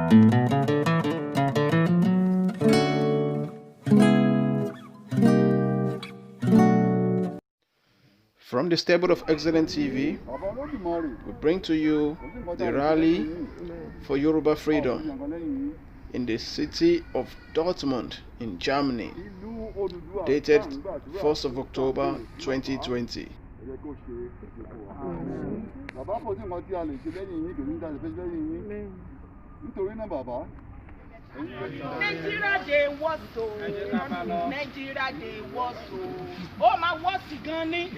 From the stable of Excellent TV, we bring to you the rally for Yoruba freedom in the city of Dortmund in Germany, dated 1st of October 2020. Nigeria dey worse o. Nigeria dey worse o. Ó máa worse gan ni.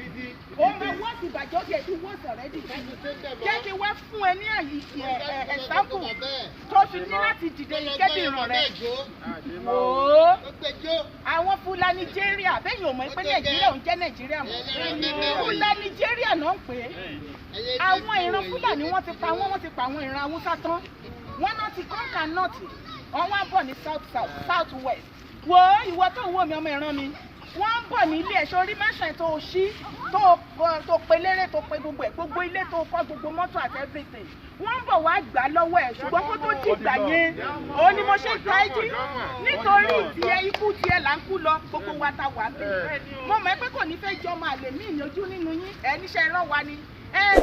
Ó máa worse ìbàjẹ́ òkè tí worse already. Jẹ́ kí wá fún ẹ ní example tó fi ní láti dìde ìkéde ìràn rẹ̀. Wòó. Àwọn Fúlàní Nigeria bẹ́ẹ̀ yóò mọ̀ pé Nàìjíríà ń jẹ́ Nàìjíríà mọ́. Fúlàní Nigeria náà ń pè é. Àwọn ìran Fúlàní wọ́n ti pa wọ́n ti pa àwọn ìran Haúsá tán. Wọ́n náà ti kọ́ńkà nọ́ọ̀tì. Wọ́n wá bọ̀ ní south west. Wo ìwọ tó ń wò mí ọmọ ìran mi. Wọ́n ń bọ̀ ní ilé ẹ̀ṣọ́ orí mẹ́sàn-án tó o ṣí tó pe lérè tó pe gbogbo ẹ̀ gbogbo ilé tó kọ́ gbogbo mọ́tò àti everything. Wọ́n ń bọ̀ wá gbà lọ́wọ́ ẹ̀ ṣùgbọ́n kó tó dìgbà yẹn òun ni mo ṣe ń ta ẹ́jí nítorí tiẹ̀ ikú tiẹ̀ là ń kú lọ gbogbo wa ta wà bẹ́ẹ̀. Mo mọ̀ pé kò ní fẹ́ jọ máa lè mí ìyànjú nínú yín ẹ̀ níṣẹ́ ẹ̀rọ wa ni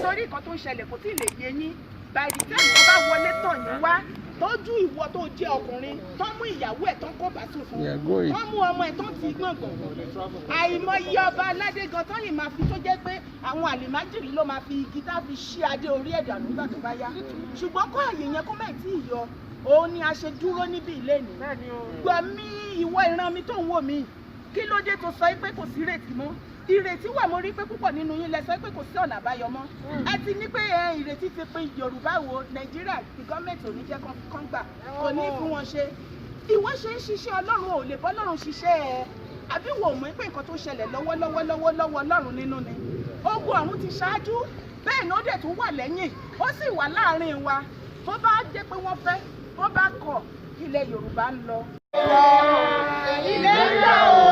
torí nǹkan tó ń ṣẹlẹ̀ kò tí ì lè yé yín by the time tó bá wọlé tàn yín wá tójú ìwọ tó jẹ́ ọkùnrin tó mú ìyàwó ẹ̀ tó ń kó bàtú fún tó mú ọmọ ẹ̀ tó ti gbọ̀ngàn àìmọye ọba aládé gan tó yìí máa fi tó jẹ́ pé àwọn àlìmájìrì ló máa fi igi tá fi ṣí adé orí ẹ̀dà nígbà tó bá yá ṣùgbọ́n kó àyè yẹn kó má tí ì yọ òun ni a ṣe dúró níbi ilé ni gbọ̀mí ìwọ ìran mi tó ń wò mí kí ló dé tó sọ pé kò sí ìrètí mọ́ ìrètí wà mo rí pé púpọ̀ nínú yín lẹ sọ pé kò sí ọ̀nà àbáyọ mọ́ ẹ ti ní pé ìrètí ti pin Yorùbá wo Nàìjíríà ti gọ́ọ̀mẹ̀ntì ò ní jẹ́ kán gbà kò ní fún wọn ṣe ìwọ ṣe ń ṣiṣẹ́ Ọlọ́run ò lè bọ́ Ọlọ́run ṣiṣẹ́ ẹ àbí wò mọ̀ pé nǹkan tó ṣẹlẹ̀ lọ́wọ́lọ́wọ́ Ọlọ́run nínú ni ogun ọ̀run ti ṣáájú bẹ́ẹ̀ ni ó dẹ̀ tún wà lẹ́yìn ó sì wà láàrin wa tó bá jẹ́ pé wọ́n fẹ́ tó bá kọ̀ ilẹ̀ Yorùbá ń lọ. Iléyá o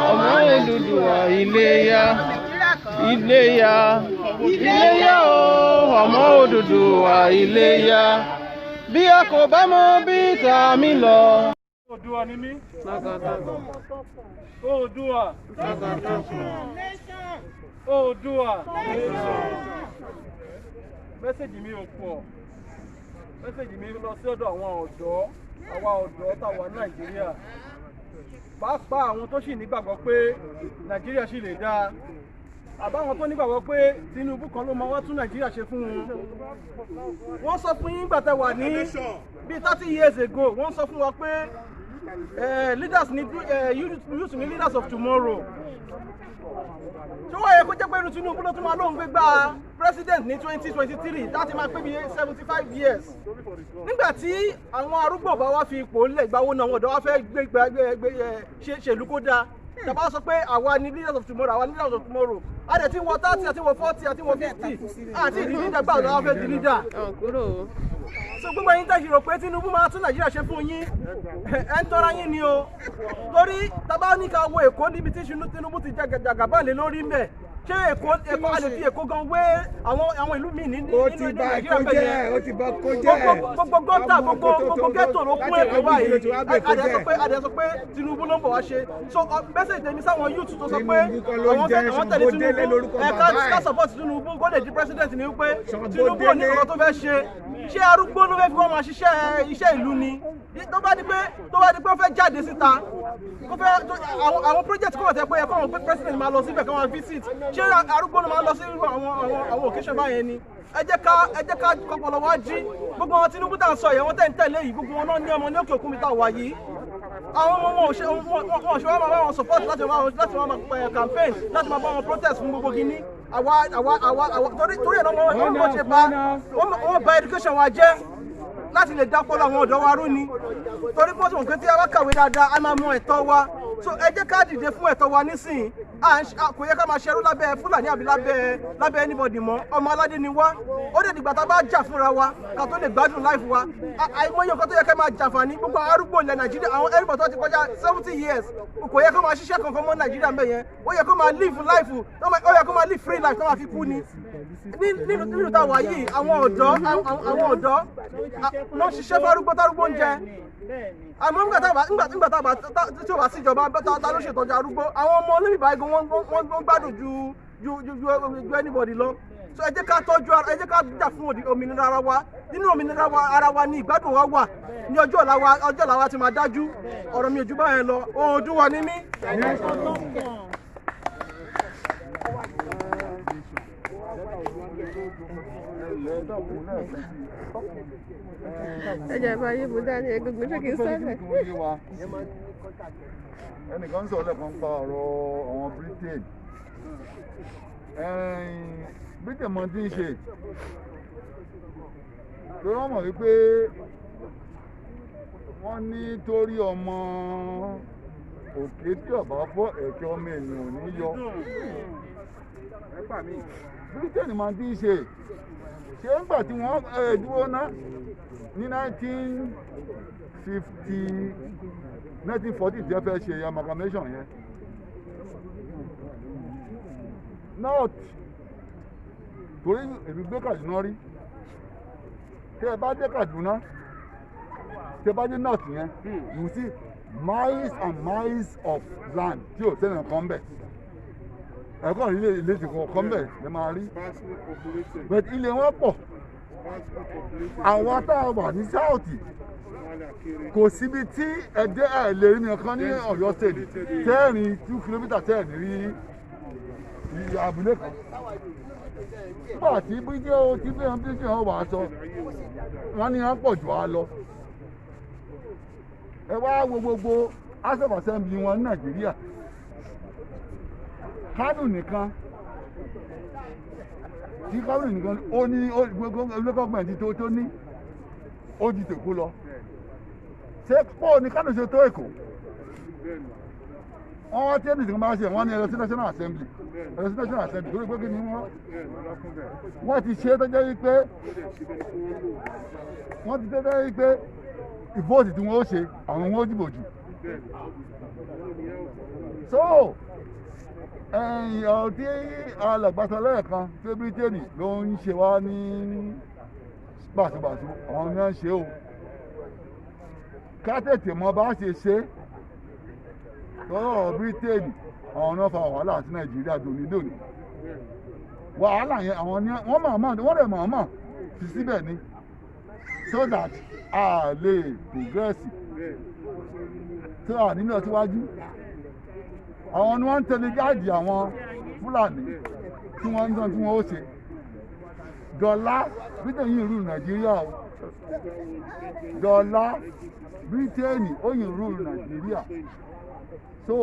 ọmọ Odùduwà Iléyá Iléyá Iléyá o ọmọ Odùduwà Iléyá bí a kò bá mọ̀ bí tàmí lọ. Oòduà ni mí. Oòduà. Oòduà. Mẹ́sẹ̀jì mi ò pọ̀. Mẹ́sẹ̀jì mi lọ sí ọ̀dọ̀ àwọn ọ̀dọ́ táwa Nàìjíríà. Pàápàá àwọn tó sì nígbàgbọ́ pé Nàìjíríà sì lè dáa. Àbáwọn tó nígbàgbọ́ pé Tinubu kan ló máa wá tún Nàìjíríà ṣe fún wọn. Wọ́n sọ fún yín gbàtẹ́ wà ní bíi 30 years ago. Wọ́n sọ fún wa pé leaders need youth ni leaders of tomorrow. Tí wọ́n yẹ kó jẹ́ pé irú Tinubu ló tún máa lóun gbégbá president ní 2023 láti máa pé bíi 75 years. Nígbà tí àwọn arúgbó bá wá fi ipò lẹ̀ gbáwó náà wọ́n ọ̀dọ́ wá fẹ́ ṣèlú kó dáa. Tàbá sọ pé àwa ni leaders of tomorrow, àwa ni leaders of tomorrow. A dẹ̀ ti wọ 30 àti wọ 40 àti wọ 50 àti ìdí leader gbà ọ̀dọ́ wá fẹ́ di leader. So gbogbo yín tẹ́sí rò pé Tinubu máa tún Nàìjíríà ṣe fún yín ẹ̀ ń tọ́ra yín ni o. Torí tàbá ní ká wo Èkó níbi tí Tinubu ti jàgàbá lé lórí mẹ́. Ṣé Èkó a lè fi Èkó gan wé àwọn ìlú míì nínú Nàìjíríà bẹ́ẹ̀? Ó ti bá kó jẹ́. Gbogbo gọ́tà gbogbo gẹ́tò ló kún Èkó báyìí. Adé sọ pé Tinubu ló ń bọ̀ wá ṣe. So message tèmi sáwọn youth tó sọ pé àwọn tẹ̀lé Tinubu ká support Tinubu kó lè di president ni wípé Tinubu ò ní nǹkan tó fẹ́ ṣe. Ṣé arúgbó ló fẹ́ fi wọ́n máa ṣiṣẹ́ iṣẹ́ ìlú ni? Tó bá di pé ó fẹ́ jáde síta àwọn project kọ́ ọ̀tẹ́ pé ẹ̀kọ́ àwọn president máa lọ síbẹ̀ kí wọ́n visit. Ṣé arúgbó ló máa lọ sí àwọn occasion báyẹn ni? Ẹ jẹ́ ká kọ́pọ̀lọ́ wá jí gbogbo wọn Tinubu tá à ń sọ yẹn wọ́n tẹ̀ ń tẹ̀lé yìí gbogbo wọn náà ní ọmọ ní òkè òkun mi tá a wà yìí. Àwọn ọmọ wọn ò ṣe wá máa bá wọn support láti máa campaign láti máa bá wọn protest fún gbogbo gini. Àwa torí ẹ̀ náà wọ́n ṣe wọ́n bà education wa jẹ́ láti lè dápọ́lọ́ àwọn ọ̀dọ́ wa rú ni. Torí pé wọ́n ti mọ̀ pé tí a bá kàwé dáadáa a máa mọ ẹ̀tọ́ wa. So ẹ jẹ́ ká dìde fún ẹ̀tọ́ wa nísìnyí. kò yẹ ká máa ṣerú lábẹ́ Fúlàní àbí lábẹ́ anybody mọ́. Ọmọ aládé ni wá. Ó dẹ̀ dìgbà tá a bá jà fúnra wa ká tó lè gbádùn life wa. Àìmọye nǹkan tó yẹ ká máa jàǹfààní gbogbo arúgbó ilẹ̀ Nàìjíríà àwọn everybody tó ti kọjá 70 years kò yẹ kó máa ṣiṣẹ́ kankan mọ́ Nàìjíríà mbẹ̀ yẹn. Ó yẹ kó máa live life ó yẹ kó máa live free life tó máa fi kú ni. Nínú táwa yìí àwọn ọ̀dọ́ ló ń ṣiṣẹ́ fárúgbó tárúgbó ń jẹ. Àmọ́ nígbà tí ó bá síjọba ta ló ṣètọ́jú arúgbó àwọn ọmọ olóyìnbá igun wọ́n gbádùn ju anybody lọ. So ẹ jẹ́ ká tọ́jú ẹ jẹ́ ká jà fún òmìnira ara wa. Nínú òmìnira ara wa ni ìgbádùn wa wà ní ọjọ́ ọ̀la wa ti máa dájú. Ọ̀rọ̀ mi ò ju báyẹn lọ. Oòduà ni mí. Ẹ jẹ́ bá yé mo dání egungun ṣé kí n sọ́lẹ̀. Ẹnìkan sọ̀rọ̀ lẹ́ẹ̀kan pa ọ̀rọ̀ àwọn Britain. Britain mọ tí ń ṣe tó wọ́n mọ̀ wípé wọ́n ní torí ọmọ òkè tí ọ̀bá fọ́ ẹ̀kẹ́ ọmọ ènìyàn ò ní yọ. Britain mọ tí ń ṣe ń gbà tí wọ́n dúró ná ní 1940 tí ẹ fẹ́ ṣe amalgamation yẹn. North torí èmi gbé Kaduna rí tí ẹ bá dé Kaduna tí ẹ bá dé North yẹn you see miles and miles of land tí ò sẹ́nà kan bẹ̀ ẹ̀kọ́ ilé ti kọ̀ọ̀kan bẹ̀ ẹ máa rí but ilé wọn pọ̀ àwọn tá a wà ní South kò síbi tí ẹ̀dẹ́ ẹ̀ lè rí nìkan ní Ọ̀yọ́ state tẹ́ẹ̀rin 2 kìlómítà tẹ́ẹ̀rin rí abúlé kan nígbà tí bíjẹ́ o ti bí wọn wà á sọ wọn ní wọn pọ̀ jù á lọ ẹ wá wo gbogbo House of Assembly wọn ní Nàìjíríà Kánò nìkan tí Kánò nìkan ó ní gbogbo gọ́ọ̀mẹ̀ntì tó ní ó di tèkó lọ ṣé pọ̀ ní Kánò ṣe tó Èkó wọ́n tí ẹnìkan máa ṣe wọ́n ní ẹ̀rọ sí National Assembly torí pé kí ni wọ́n ti ṣe tó jẹ́ wípé ìvóòtì tí wọ́n ó ṣe àwọn wọn ó dìbò jù so ọ̀rọ̀ tí alàgbàsọ lẹ́ẹ̀kan pé Bírítéènì ló ń ṣe wá ní bàtúbàtú àwọn ni wọ́n ń ṣe o ká tètè mọ bá ṣe ṣe tọ́rọ̀ Bírítéènì àwọn náà fa wàhálà sí Nàìjíríà dòní wàhálà yẹn àwọn ni wọ́n lè mọ̀ọ́mọ̀ fi síbẹ̀ ni so that a lè progress tó à nínú ọtíwájú àwọn ni wọ́n ń tẹ̀lé gáàdì àwọn Fúlàní tí wọ́n ń dán tí wọ́n ó ṣe dọ́là Bírítéènì yìí rú Nàìjíríà o dọ́là Bírítéènì ó yìí rú Nàìjíríà so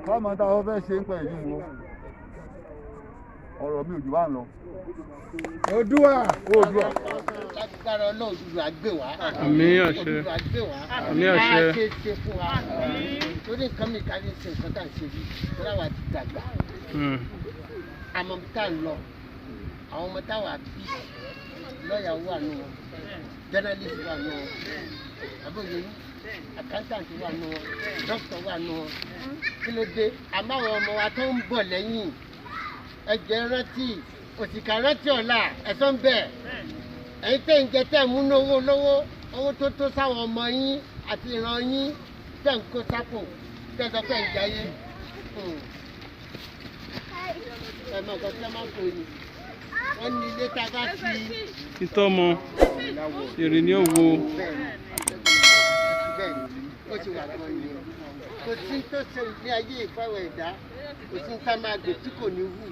káàmọ́ tá a fẹ́ ṣe ń pẹ̀ yìí wo ọ̀rọ̀ mi ò jù wá ń lọ. Oòduà. Lágbára Ọlọ́run Oòduà gbé wá. Àmín àṣẹ. Oòduà gbé wá. Àmín àṣẹ. Á ṣe fún wa. Torí nǹkan mi ká ní ṣe nǹkan tá à ń ṣe yìí. Torí àwa ti dàgbà. Àmọ́ tá à ń lọ. Àwọn ọmọ táwa bí lọ́ọ̀yà wà nù wọn. Journalist wà nù wọn. Àbóyè yín. Accountant wà nù wọn. Doctor wà nù wọn. Kí ló dé? Àmọ́ àwọn ọmọ wa tó ń bọ̀ lẹ́yìn. Ẹ jẹ́ rántí òsìkà rántí ọ̀la ẹ̀sọ́ ń bẹ̀. Ẹ̀yin tẹ̀ ń jẹ tẹ̀ mú owó tó tó sáwọn ọmọ yín àti ìran yín tẹ̀ ń kó sápò tẹ̀ sọ pé ń jayé. Ẹ mọ̀ nǹkan tí wọ́n máa ń pè ní. Wọ́n ní ilé tá a bá fi. Títọ́ mọ èrè ní òwò. Bẹ́ẹ̀ni, ó ti wà gan ni. Kò sí tó ṣe ilé ayé ìfọwọ́ ẹ̀dá, kò sí tá a máa gbè tí kò ní wù.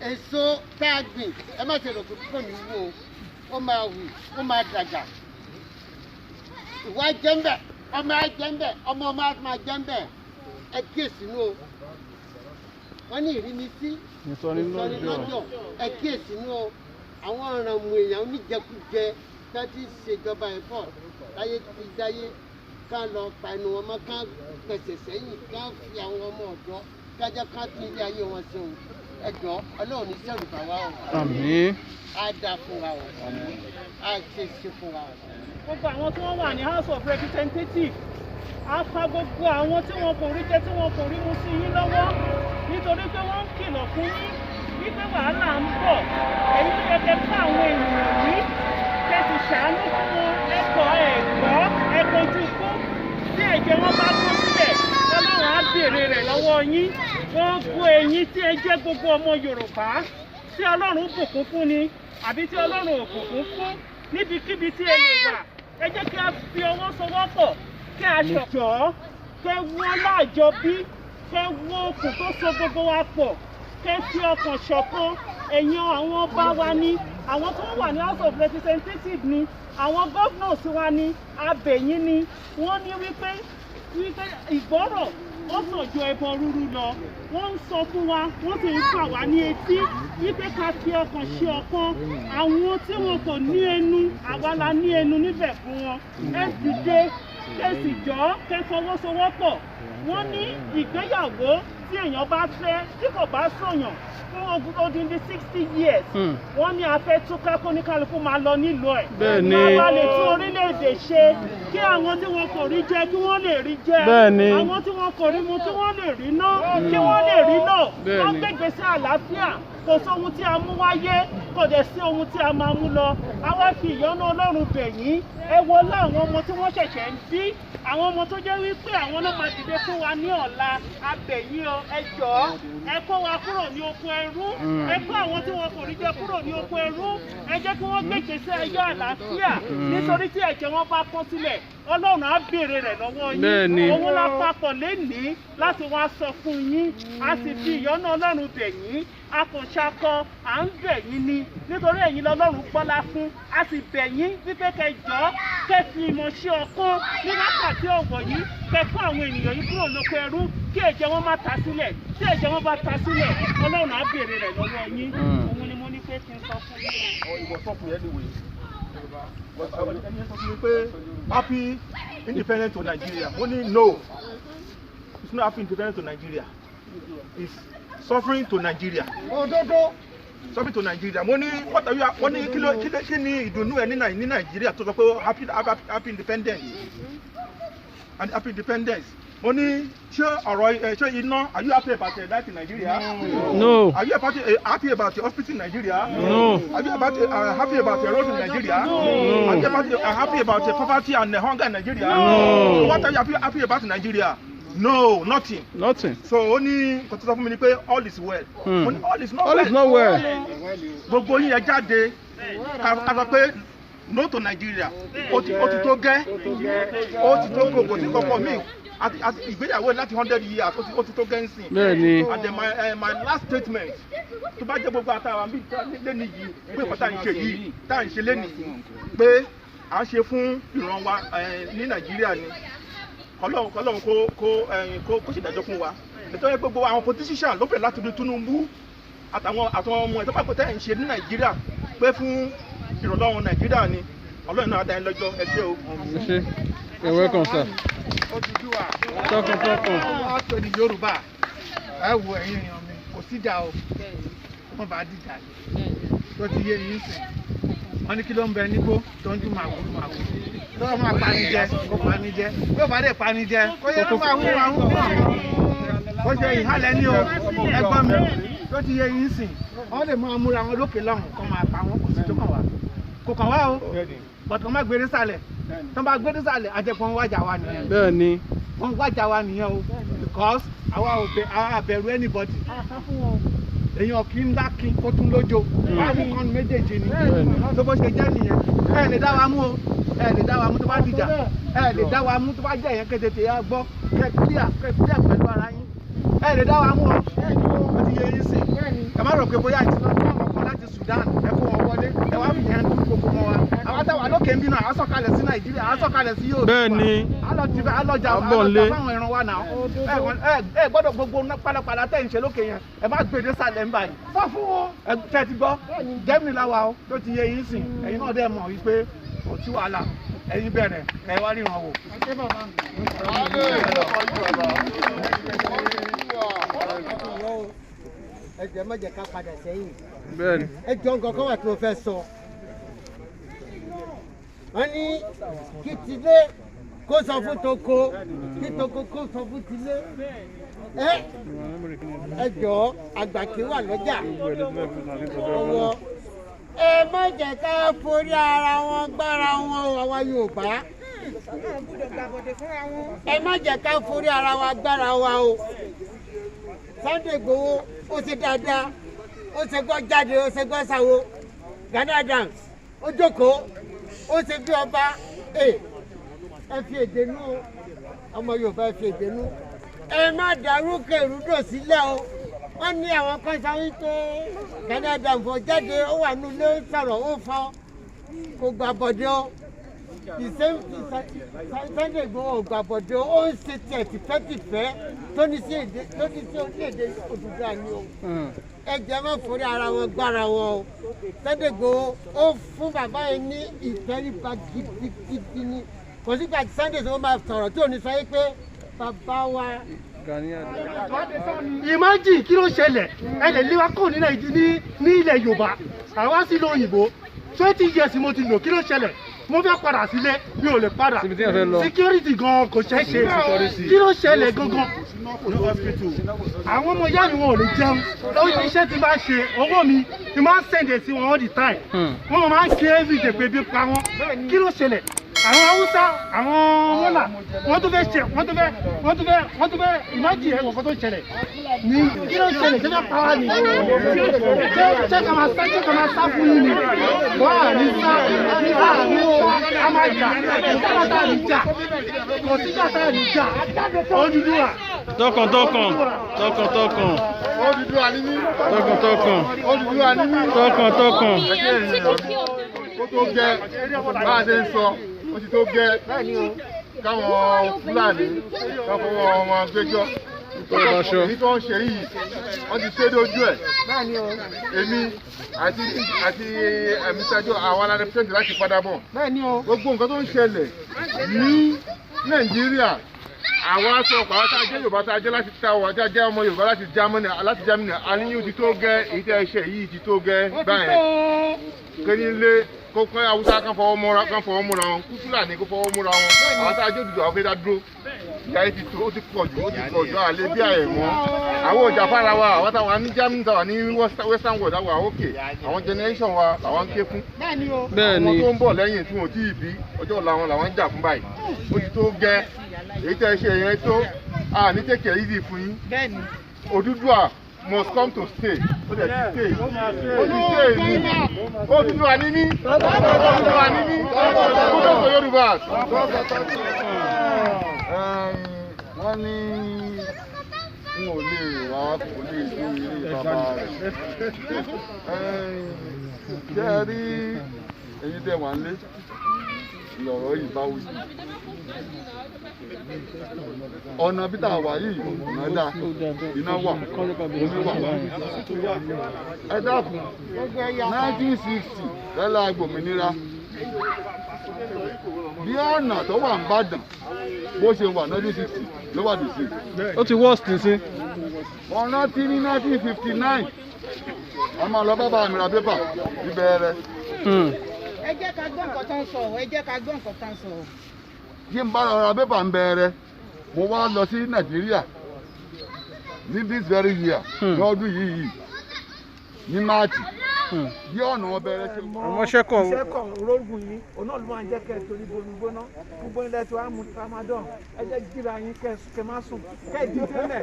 Èso tá a gbìn ẹ má ṣe rò pé kò ní wù o, ó máa wù, ó máa dàgbà. Ìwà jẹ́ńbẹ̀, ọmọ á jẹ́ńbẹ̀, ọmọ máa jẹ́ńbẹ̀, ẹ kíyèsí nù o. Wọ́n ní ìrínisí, ìsọnilọ́jọ̀, ẹ kíyèsí nù o. Àwọn ọ̀ràn mú èèyàn oníjẹkújẹ tó ti ṣèjọba ẹ̀fọ́ láyé ti dáyé ká lọ pa ẹnu wọn mọ́ ká pẹ̀sẹ̀ sẹ́yìn ká fi àwọn ọmọ ọ̀dọ́ kájọ́ ká tún ilé ayé wọn ṣe o ẹjọ́ ọlọ́run ní sẹ́rù bá wa o. Àmín. Á dá fún wa o á ṣe fún wa o. Gbogbo àwọn tí wọ́n wà ní House of Representatives á fa gbogbo àwọn tí wọn kò rí jẹ tí wọn kò rí mu sí yín lọ́wọ́ nítorí pé wọ́n ń kìlọ̀ fún yín wípé wàhálà ń bọ̀ èyí tó yẹ kẹ́ fún àwọn ènìyàn yìí kẹ́ sì ṣàánú fún wọn ẹ̀kọ́ ẹ̀kọ́ ojú kú tí ẹ̀jẹ̀ wọn bá tó sílẹ̀ Ọlọ́run á béèrè rẹ̀ lọ́wọ́ yín gbogbo ẹ̀yin tí ẹ jẹ́ gbogbo ọmọ Yorùbá tí Ọlọ́run bùkún fún ni àbí tí Ọlọ́run ò bùkún fún níbikíbi tí ẹ lè wà ẹ jẹ́ kí a fi ọwọ́ sowọ́pọ̀ kí a ṣọ̀jọ́ kẹ́ wọ́n láàjọ bí kẹ́ wọ́n okùn tó so gbogbo wa pọ̀ kẹ́ fi ọkàn ṣọ̀kan ẹ̀yin àwọn ọba wa ní àwọn tó wà ní House of Representatives ní àwọn governors wa ní abẹ̀yìn ní wọ́n ní wípé ìgbọ́rọ̀ ó sàn ju ẹbọ rúrú lọ wọ́n ń sọ fún wa wọ́n sì ń fà wá ní etí wípé ká fi ọkàn ṣe ọ̀kan àwọn tí wọn kò ní ẹnu àwa la ní ẹnu níbẹ̀ fún wọn ẹ dìde kẹ́sì jọ́ kẹ́ fọwọ́sowọ́pọ̀ wọ́n ní ìgbéyàwó tí èèyàn bá fẹ́ tí kò bá sọ̀yàn fún odindi 60 years wọ́n ní afẹ́ túká kóníkálukú máa lọ nílùú ẹ̀ Bẹ́ẹ̀ni. máa lè tún orílẹ̀-èdè ṣe kí àwọn tí wọn kò rí jẹ kí wọ́n lè rí jẹ Bẹ́ẹ̀ni. àwọn tí wọn kò rí mu kí wọ́n lè rí ná kí wọ́n lè rí lò Bẹ́ẹ̀ni. wọ́n gbégbèsè àlàáfíà kò sí ohun tí a mú wáyé kò dẹ̀ sí ohun tí a máa mú lọ àwa fi ìyọ́nú Ọlọ́run bẹ̀ yín ẹ wọlé àwọn ọmọ tí wọ́n ṣẹ̀ṣẹ̀ ń bí àwọn ọmọ tó jẹ́ wípé àwọn náà máa dìde fún wa ní ọ̀la abẹ̀yìn o ẹ jọ̀ọ́ ẹ kó wa kúrò ní oko ẹrú ẹ kó àwọn tí wọn kò rí jẹ kúrò ní oko ẹrú ẹ jẹ́ kí wọ́n gbé ìgbésẹ̀ ẹjọ́ àlàáfíà nítorí tí ẹ̀jẹ̀ wọn bá kán sílẹ̀ Ọlọ́run á béèrè rẹ̀ lọ́wọ́ Bẹ́ẹ̀ni. yín òun la papọ̀ lénìí láti wá sọ fún yín a sì fi ìyọ́nú Ọlọ́run bẹ̀ yín a kò ṣakọ à ń bẹ̀ yín ni nítorí ẹ̀yin lọ́lọ́run gbọ́lá fún a sì bẹ̀ yín wípé kẹjọ́ kẹ́ fi ìmọ̀ ṣe ọkàn ní wákàtí ọ̀wọ̀ yìí kẹ́ kó àwọn ènìyàn yìí kúrò lóko ẹrú kí ẹ̀jẹ̀ wọn má ta sílẹ̀ tí ẹ̀jẹ̀ wọn bá ta sílẹ̀ Ọlọ́run á béèrè rẹ̀ lọ́wọ́ yín òun ni mo ní pé kí n sọ fún yín. Happy independence to Nigeria. Only no. It's not happy independence to Nigeria. It's suffering to Nigeria. Suffering to Nigeria. What are you? Kí ni ìdùnnú ẹ ní Nigeria tó sọ pé happy independence and happy independence. Mo ní ṣé iná, are you happy about that in Nigeria? No. Are you happy about the hospital in Nigeria? No. Are you happy about the road in Nigeria? No. Are you happy about the poverty and the hunger in Nigeria? No. So what are you happy about in Nigeria? No, nothing. Nothing. So only kò tó sọ fún mi ni pé all is well. Mo ní all is not well. All is not well. Gbogbo yín ẹ jáde ká sọ pé no to Nigeria. Ó ti tó gẹ́. Ó ti tó gbogbo tí kọ̀ọ̀kan mi. Àti ìgbéyàwó láti 100 years ó ti tó gẹ́ ń sìn. Bẹ́ẹ̀ni. And then my last statement tó bá jẹ́ gbogbo àtàwọn mi lẹ́nu yìí pé kò tá à ń ṣe yìí tá à ń ṣe lẹ́nu yìí pé à ń ṣe fún ìran wa ní Nàìjíríà ni Ọlọ́run kó ṣèdájọ́ fún wa nítorí gbogbo àwọn politician ló fẹ́ láti rí Tinubu àtàwọn ọmọ ẹ̀ tó bá kò tẹ́ ẹ̀ ń ṣe ní Nàìjíríà pé fún ìrànlọ́wọ́ Nàìjíríà ni Ọlọ́run náà dá ẹ lọ́jọ́ ẹ ṣé o. Ẹ ṣé. You're welcome, sir. Odùduwà. Tọkàntọkàn. Wọ́n pè ní Yorùbá. Ẹ wo ẹ̀yin èèyàn mi kò síjà o. Wọ́n bá dìjà yìí. Tó ti yé yín sìn. Wọ́n ní kí ló ń bẹ nígbó tó ń dún màgùn. Tó wọ́n máa pani jẹ, kó pani jẹ. Yóò bá dé pani jẹ. Kó yẹ kó máa hú. Ó ṣe ìhálẹ̀ ní o. Ẹgbọ́n mi tó ti yé yín sìn. Wọ́n lè máa múra wọn lókè lọ́hùn kó máa pa wọn kò sí tó kàn wá. Kò kàn wá o. Bọ̀dọ̀ kan má gbé désàlẹ̀. Tó bá gbé désàlẹ̀ àjẹpọ̀ wájà wa nìyẹn. Bẹ́ẹ̀ni. Wọ́n wájà wa nìyẹn o because àwa àbẹ̀rù anybody. Èèyàn kì í ńlá kí n kó tún lójó. Wàá mú kan méjèèjì ni. Tó bó ṣe jẹ́ nìyẹn. Ẹ lè dá wa mú o. Ẹ lè dá wa mú tó bá dìjà. Ẹ lè dá wa mú tó bá jẹ́ èèyàn kétété yá gbọ́. Kẹ́ clear pẹ̀lú ara yín. Ẹ lè dá wa mú o. Ó ti yé yín sìn. Ẹ má rò pé bóyá ìtìlọ́ fún àwọn ọkọ̀ láti Sudan. Ẹ kó wọn wọlé. Ẹ wá fi yẹn dún gbogbo wọn wa. Àwọn táwa lókè ń bínú àwọn sọ̀kalẹ̀ sí Nàìjíríà. Àwọn sọ̀kalẹ̀ sí Yorùbá. Bẹ́ẹ̀ni. Alọ́jà fáwọn ìran wa náà. Ẹ gbọ́dọ̀ gbogbo pálapàla tẹ̀ ń ṣe lókè yẹn. Ẹ má gbèdé sàlẹ̀ ń báyìí. Sọ fún wọn. Ẹ tẹ́ ti gbọ́. Germany la wa o. Tó ti yé yín sìn. Ẹ̀yin náà dẹ̀ mọ̀ wípé kò sí wàhálà. Ẹ̀yin bẹ̀rẹ̀ kẹ́ ẹ wá ríran wò. ẹ jẹ́ má jẹ́ ká padà sẹ́yìn. bẹ́ẹ̀ni. ẹ jọ nǹkan kan wà tí mo fẹ́ sọ. wọ́n ní kí tilé kó sọ fún toko kí toko kó sọ fún tilé. ẹ jọ àgbà kí wà lọ́jà ọwọ́. ẹ má jẹ́ ká forí ara wọn gbára wọn o àwa Yorùbá. ẹ má jẹ́ ká forí ara wa gbára wa o. Sunday Igboho ó ṣe dáadáa ó ṣe gbọ́ jáde ó ṣe gbọ́ sáwo Gani Adams ó jókòó ó ṣe bí ọba ẹ fi èdè nú ọmọ Yorùbá ẹ fi èdè nú. ẹ má dárúkọ ìrúdò sílẹ̀ o wọ́n ní àwọn kan sọ wípé Gani Adams fọ jáde ó wà nílé ó sọ̀rọ̀ ó fọ kò gbà bọ̀dẹ̀ o Sunday Igboho ò gbà bọ̀dẹ̀ o ó ń ṣe tiẹ̀ tìfẹ́tìfẹ́ tó ní sí orílẹ̀-èdè Odùduwà ni o ẹ jẹ́ má forí ara wọn gbára wọn o Sunday Igboho ó fún bàbá yẹn ní ìtẹríba gidigidi ni kò sí gbàgbé Sunday tó máa sọ̀rọ̀ tó ní sọ yìí pé bàbá wa. Imagine kí ló ṣẹlẹ̀ ẹ lè lé wa kó ní ilẹ̀ Yorùbá àwa sí ìlú òyìnbó 20 years mo ti lò kí ló ṣẹlẹ̀ mo fẹ́ padà sílé mi ò lè padà security gan kò ṣeé ṣe kí ló ṣẹlẹ̀ gangan àwọn ọmọ ìyá mi wọn ò lè jẹun lórí iṣẹ́ tí bá ṣe owó mi ni máa ń sẹ̀ǹdẹ̀ sí wọn all the time wọn máa ń ṣe everyday pé bí pa wọn kí ló ṣẹlẹ̀ àwọn Haúsá àwọn mọ́là wọ́n tún fẹ́ ìmájì ẹ̀ wọ̀n kan tó ṣẹlẹ̀ ní kí ló ṣẹlẹ̀ ṣé fẹ́ pa wá ní ṣé kà máa sá fún yín ni wọ́n à ní sá a máa jà kò sí kàtà ní jà Odùduwà. tọkàntọkàn. Odùduwà ni mí. tọkàntọkàn. Odùduwà ni mí. tọkàntọkàn. ó tó gẹ́ bá a ṣe ń sọ ó ti tó gẹ́ káwọn Fúlàní káwọn ọmọ gbẹjọ́ èyí tó ń ṣe yìí wọ́n ti ṣe lójú ẹ̀ èmi àti ẹ̀mísẹ́jọ́ àwọn alárẹ̀pẹ́sẹ̀ntì láti padà bọ̀ gbogbo nǹkan tó ń ṣẹlẹ̀ ní Nàìjíríà àwọn aṣọ ọ̀pá tá a jẹ́ Yorùbá tá a jẹ́ láti ta ọ̀wá tá a jẹ́ ọmọ Yorùbá láti Germany àníyàn ti tó gẹ́ èyí tẹ́ ẹ ṣe yìí ti tó gẹ́ báyẹn kénílé kó pẹ́ Haúsá kan fọwọ́ múra wọn Fúlàní kó fọwọ́ múra wọn àwọn tá a jẹ́ Odùduwà àwọn fẹ́ dá dúró ìyá yìí ti tó ó ti pọ̀ jù àlẹ́ bí àyẹ̀ mọ́ àwọn ọjà fara wa àwọn táwọn ní Germany táwọn ní Western world àwọn òkè àwọn generation wa làwọn ń ké fún ọmọ tó ń bọ̀ lẹ́yìn tí wọn ò tí ì bí ọjọ́ ọ̀la wọn làwọn ń jà fún báyìí ó ti tó gẹ́ èyí tẹ́ ẹ ṣe yẹn tó ní tẹ́kẹ̀ easy fún yín Odùduwà must come to stay ó dẹ̀ ti stay ní Odùduwà ní mí Odùduwà ní mí kúndùn fún Yorùbá. wọ́n ní n ò lè wá kò lè ṣe ilé bàbá rẹ̀ ṣé ẹ rí èyí tẹ́ wà ń lé lọ̀rọ̀ yìí bá wí. ọ̀nà bí tá a wà yìí ọ̀nà dá iná wà omi wà. ẹ dákun 1960 lẹ́la gbòmìnira bí ọ̀nà tó wà ń Bàdàn bó ṣe wà 1960 ló wà dìsí. ó ti worst sí. wọ́n rántí ní 1959 a máa lọ bábà mi ra pépà níbẹ̀rẹ̀. ẹ jẹ́ ká gbọ́ nǹkan tó ń sọ ẹ jẹ́ ká gbọ́ nǹkan tó ń sọ. kí n bá ra pépà ń bẹ̀rẹ̀ mo wá lọ sí Nàìjíríà ní this very year lọ́dún yìí ní Máàtì bí ọ̀nà ọbẹ̀rẹ̀ ṣe mọ́. àwọn ṣẹ́kọ̀ ológun yìí òun náà ló máa ń jẹ́ kẹ́ ẹ torí gbóná gbogbo ilẹ̀ tí wàá mú tramadol ẹ jẹ́ jíra yín kẹ́ má sùn kẹ́ ẹ dìde lẹ̀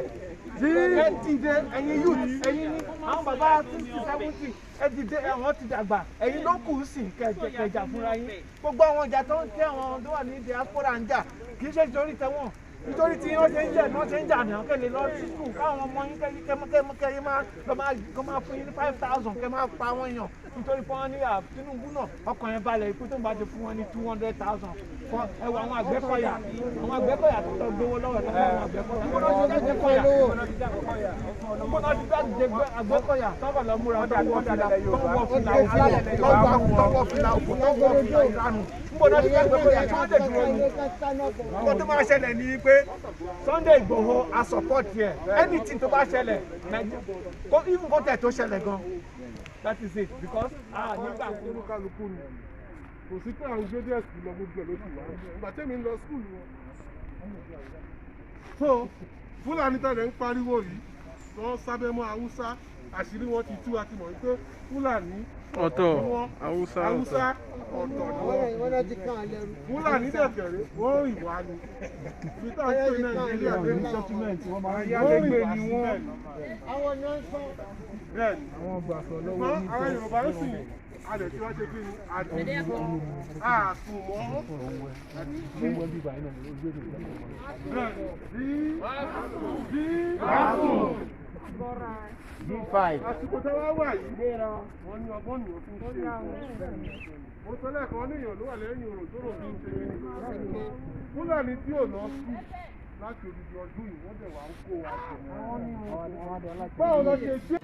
kẹ́ ẹ dìde ẹ̀yin youth ẹ̀yin ní àwọn bàbá 60-70 ẹ dìde àwọn ti dàgbà ẹ̀yin ló kù sí kẹ́ ẹ jà fúnra yín gbogbo àwọn ìjà tó ń tẹ àwọn tó wà ní diaspora ń jà kì í ṣe nítorí tẹ̀wọ̀n nítorí tí wọ́n ṣe ń jẹ́ wọ́n ṣe ń jà náà kẹ́lẹ́ lọ sí skul káwọn ọmọ yín kẹ́yìn máa fún yín ní 5,000 kẹ́ máa pa àwọn èèyàn nítorí pé wọ́n ní Tinubu náà ọkàn yẹn balẹ̀ ikú tó ń bá ti fún wọn ní 200,000 fún ẹwà àwọn Àgbẹ̀kọ̀yà tó tọ́ gbowó lọ́wọ́ tó fún àwọn Àgbẹ̀kọ̀yà Àgbẹ̀kọ̀yà tọ́kọ̀ lọ múra tọ́wọ́ fìlà òkú tọ́wọ́ fìlà ìranù nígbà tí Àgbẹ̀kọ̀yà tí wọ́n lè dúró ní. Nǹkan tó máa ṣẹlẹ̀ ní pé Sunday Igboho a support yẹ anything tó bá ṣẹlẹ̀ even kó tẹ̀ tó ṣẹlẹ̀ gan. That is it because nígbà tó ní kálukú ni kò sí pé àwọn gbé díẹ̀ sí lọ gbogbo ẹ̀ ló ti wá ìgbà tẹ́mi ń lọ skul wọn. So Fúlàní tẹ̀lé ń pariwo yìí tó ń sábẹ́ mọ́ Haúsá àṣírí wọn ti tú àti mọ̀ wípé Fúlàní ọ̀tọ̀ Haúsá ọ̀tọ̀ ni wọ́n. Fúlàní dẹ̀kẹ̀rẹ̀ wọ́n rìn wá ni ibi táwọn pé Nàìjíríà lè ní sẹ́tímẹ́ǹtì wọ́n rìn ní wọ́n. Àwọn náà ń sọ. Bẹ́ẹ̀ni ṣùgbọ́n àwọn Yorùbá ń sìn adẹ̀ tí wọ́n ṣe kí ni àdùnmọ́ B5. Àsìkò tó wá wà yìí wọ́n ní ọgbọ́n nìyàn fún ṣe mo sọ lẹ́ẹ̀kan níyàn ló wà lẹ́yìn òrò tó rò bí ń ṣe ní Fúlàní tí ò lọ sí láti odidi ọdún yìí wọ́n dẹ̀ wá ń kó wa jẹ. Báwo lọ ṣe ṣe.